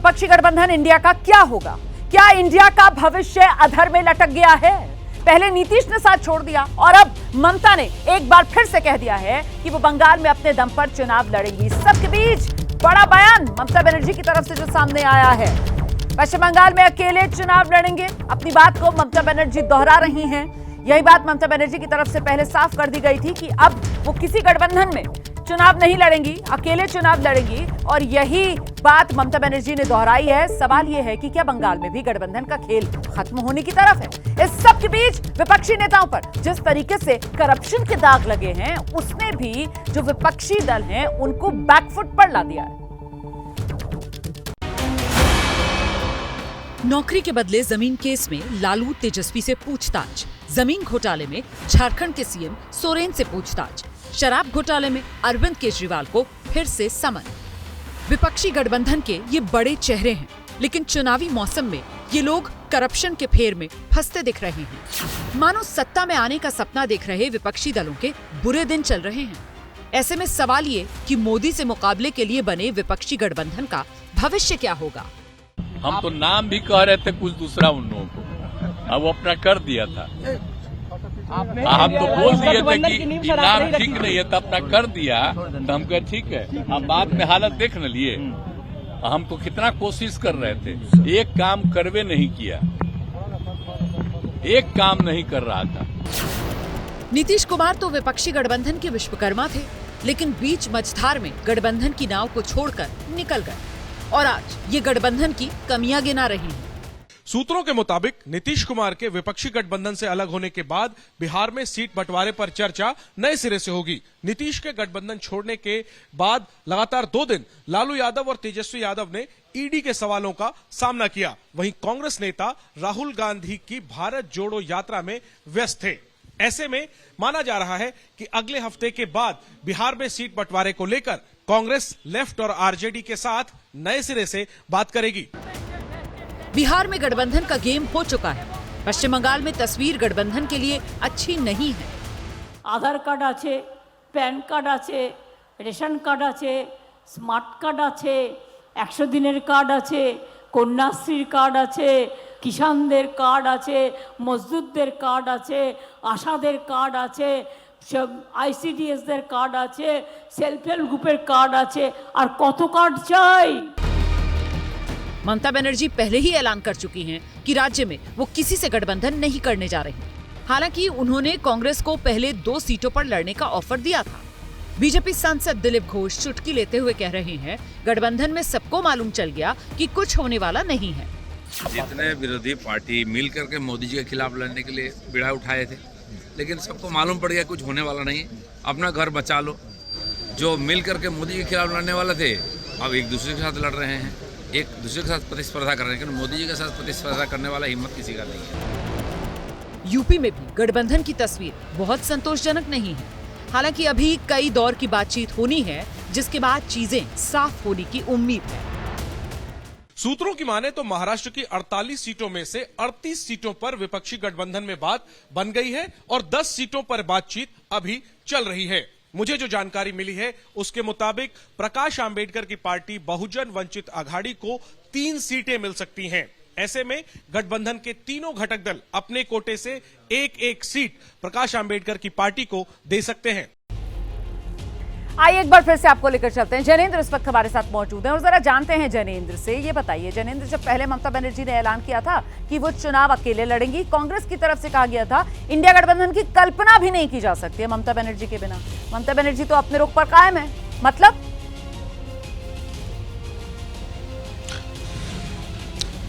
विपक्षी गठबंधन इंडिया का क्या होगा? क्या इंडिया का भविष्य अधर में लटक गया है? पहले नीतीश ने साथ छोड़ दिया और अब ममता ने एक बार फिर से कह दिया है कि वो बंगाल में अपने दम पर चुनाव लड़ेंगी। सबके बीच बड़ा बयान ममता बनर्जी की तरफ से जो सामने आया है, पश्चिम बंगाल में अकेले चुनाव लड़ेंगे। अपनी बात को ममता बनर्जी दोहरा रही हैं। यही बात ममता बनर्जी की तरफ से पहले साफ कर दी गई थी कि अब वो किसी गठबंधन में चुनाव नहीं लड़ेंगी, अकेले चुनाव लड़ेंगी और यही बात ममता बनर्जी ने दोहराई है। सवाल यह है कि क्या बंगाल में भी गठबंधन का खेल खत्म होने की तरफ है? इस सब के बीच विपक्षी नेताओं पर जिस तरीके से करप्शन के दाग लगे हैं, उसने भी जो विपक्षी दल हैं उनको बैकफुट पर ला दिया है। नौकरी के बदले जमीन केस में लालू तेजस्वी से पूछताछ। जमीन घोटाले में झारखंड के सीएम सोरेन से पूछताछ। शराब घोटाले में अरविंद केजरीवाल को फिर से समन। विपक्षी गठबंधन के ये बड़े चेहरे हैं, लेकिन चुनावी मौसम में ये लोग करप्शन के फेर में फंसते दिख रहे हैं। मानो सत्ता में आने का सपना देख रहे विपक्षी दलों के बुरे दिन चल रहे हैं। ऐसे में सवाल ये कि मोदी से मुकाबले के लिए बने विपक्षी गठबंधन का भविष्य क्या होगा? हम तो नाम भी कह रहे थे कुछ दूसरा उन लोगों को, अब वो अपना कर दिया था। हम तो बोल दिए थे कि नाम ठीक नहीं है, तो अपना कर दिया, तो हम कहे ठीक है। अब बाद में हालत देख न लिए। हम तो कितना कोशिश कर रहे थे, एक काम करवे नहीं किया, एक काम नहीं कर रहा था। नीतीश कुमार तो विपक्षी गठबंधन के विश्वकर्मा थे, लेकिन बीच मझधार में गठबंधन की नाव को छोड़कर निकल गए और आज ये गठबंधन की कमियां गिना रही हैं। सूत्रों के मुताबिक नीतीश कुमार के विपक्षी गठबंधन से अलग होने के बाद बिहार में सीट बंटवारे पर चर्चा नए सिरे से होगी। नीतीश के गठबंधन छोड़ने के बाद लगातार 2 दिन लालू यादव और तेजस्वी यादव ने ईडी के सवालों का सामना किया। वहीं कांग्रेस नेता राहुल गांधी की भारत जोड़ो यात्रा में व्यस्त थे। ऐसे में माना जा रहा है कि अगले हफ्ते के बाद बिहार में सीट बंटवारे को लेकर कांग्रेस लेफ्ट और आरजेडी के साथ नए सिरे से बात करेगी। बिहार में गठबंधन का गेम हो चुका है। पश्चिम बंगाल में तस्वीर गठबंधन के लिए अच्छी नहीं है। आधार कार्ड आछे, पैन कार्ड आछे, रेशन कार्ड आछे, स्मार्ट कार्ड आछे, 100 दिनेर कार्ड आछे, कन्याश्रीर कार्ड आछे, किसानदेर कार्ड आछे, मजदूरदेर कार्ड आछे, आशादेर कार्ड आछे, आईसीडीएसदेर कार्ड आछे, सेल्फ हेल्प ग्रुपेर कार्ड आछे, और कत कार्ड चाই? ममता बनर्जी पहले ही ऐलान कर चुकी हैं कि राज्य में वो किसी से गठबंधन नहीं करने जा रही। हालांकि उन्होंने कांग्रेस को पहले 2 सीटों पर लड़ने का ऑफर दिया था। बीजेपी सांसद दिलीप घोष चुटकी लेते हुए कह रहे हैं, गठबंधन में सबको मालूम चल गया कि कुछ होने वाला नहीं है। जितने विरोधी पार्टी मिल करके मोदी जी के खिलाफ लड़ने के लिए बिड़ा उठाए थे, लेकिन सबको मालूम पड़ गया कुछ होने वाला नहीं है। अपना घर बचा लो। जो मिल करके मोदी के खिलाफ लड़ने वाले थे, अब एक दूसरे के साथ लड़ रहे हैं, एक दूसरे के साथ प्रतिस्पर्धा कर रहे हैं, लेकिन मोदी जी के साथ प्रतिस्पर्धा करने वाला हिम्मत किसी का नहीं है। यूपी में भी गठबंधन की तस्वीर बहुत संतोषजनक नहीं है। हालांकि अभी कई दौर की बातचीत होनी है, जिसके बाद चीजें साफ होने की उम्मीद है। सूत्रों की माने तो महाराष्ट्र की 48 सीटों में से 38 सीटों पर विपक्षी गठबंधन में बात बन गई है और 10 सीटों पर बातचीत अभी चल रही है। मुझे जो जानकारी मिली है उसके मुताबिक प्रकाश आंबेडकर की पार्टी बहुजन वंचित आघाड़ी को 3 सीटें मिल सकती हैं। ऐसे में गठबंधन के तीनों घटक दल अपने कोटे से एक सीट प्रकाश आंबेडकर की पार्टी को दे सकते हैं। आइए एक बार फिर से आपको लेकर चलते हैं। जैनेंद्र इस वक्त हमारे साथ मौजूद हैं और जरा जानते हैं जैनेंद्र से। ये बताइए जैनेंद्र, जब पहले ममता बनर्जी ने ऐलान किया था कि वो चुनाव अकेले लड़ेंगी, कांग्रेस की तरफ से कहा गया था इंडिया गठबंधन की कल्पना भी नहीं की जा सकती है ममता बनर्जी के बिना। ममता बनर्जी तो अपने रुख पर कायम है।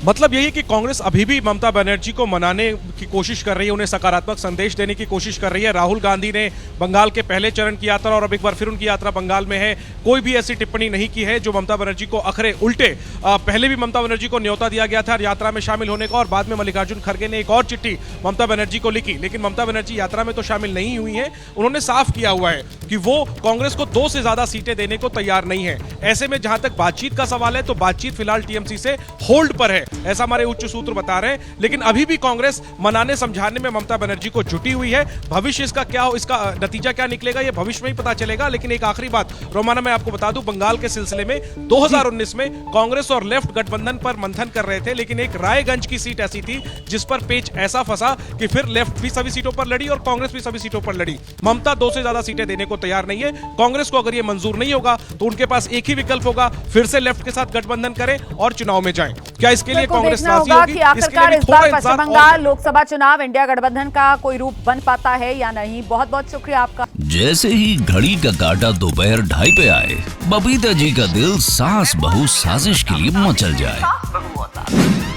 मतलब यही कि कांग्रेस अभी भी ममता बनर्जी को मनाने की कोशिश कर रही है, उन्हें सकारात्मक संदेश देने की कोशिश कर रही है। राहुल गांधी ने बंगाल के पहले चरण की यात्रा और अब एक बार फिर उनकी यात्रा बंगाल में है, कोई भी ऐसी टिप्पणी नहीं की है जो ममता बनर्जी को अखरे। उल्टे पहले भी ममता बनर्जी को न्योता दिया गया था यात्रा में शामिल होने का और बाद में मल्लिकार्जुन खड़गे ने एक और चिट्ठी ममता बनर्जी को लिखी, लेकिन ममता बनर्जी यात्रा में तो शामिल नहीं हुई है। उन्होंने साफ किया हुआ है कि वो कांग्रेस को 2 से ज्यादा सीटें देने को तैयार नहीं है। ऐसे में जहां तक बातचीत का सवाल है तो बातचीत फिलहाल टीएमसी से होल्ड पर है। ऐसा हमारे उच्च सूत्र बता रहे हैं। लेकिन अभी भी कांग्रेस मनाने समझाने में ममता बनर्जी को जुटी हुई है। भविष्य इसका क्या हो, इसका नतीजा क्या निकलेगा, ये भविष्य में ही पता चलेगा। लेकिन एक आखिरी बात रोमाना, मैं आपको बता दूं, बंगाल के सिलसिले में 2019 में कांग्रेस और लेफ्ट गठबंधन पर मंथन कर रहे थे, लेकिन एक रायगंज की सीट ऐसी थी जिस पर पेच ऐसा फंसा कि फिर लेफ्ट भी सभी सीटों पर लड़ी और कांग्रेस भी सभी सीटों पर लड़ी। ममता 2 से ज्यादा सीटें देने को तैयार नहीं है। कांग्रेस को अगर ये मंजूर नहीं होगा तो उनके पास एक ही विकल्प होगा, फिर से लेफ्ट के साथ गठबंधन करें और चुनाव में जाएं। क्या इसके लिए कांग्रेस देखना राजी होगा होगी? कि आखिरकार इस बार पश्चिम बंगाल लोकसभा चुनाव इंडिया गठबंधन का कोई रूप बन पाता है या नहीं। बहुत बहुत शुक्रिया आपका। जैसे ही घड़ी का काटा दोपहर 2:30 पे आए, बबीता जी का दिल सास बहू साजिश के लिए मचल जाए।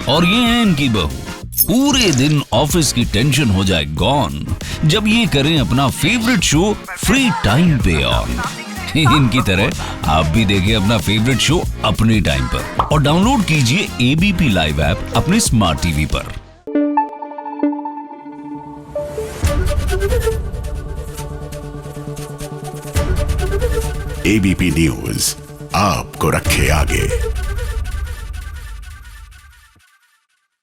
और ये है इनकी बहू, पूरे दिन ऑफिस की टेंशन हो जाए गॉन जब ये करें अपना फेवरेट शो फ्री टाइम पे ऑन। इनकी तरह आप भी देखें अपना फेवरेट शो अपने टाइम पर और डाउनलोड कीजिए एबीपी लाइव ऐप अपने स्मार्ट टीवी पर। एबीपी न्यूज आपको रखे आगे।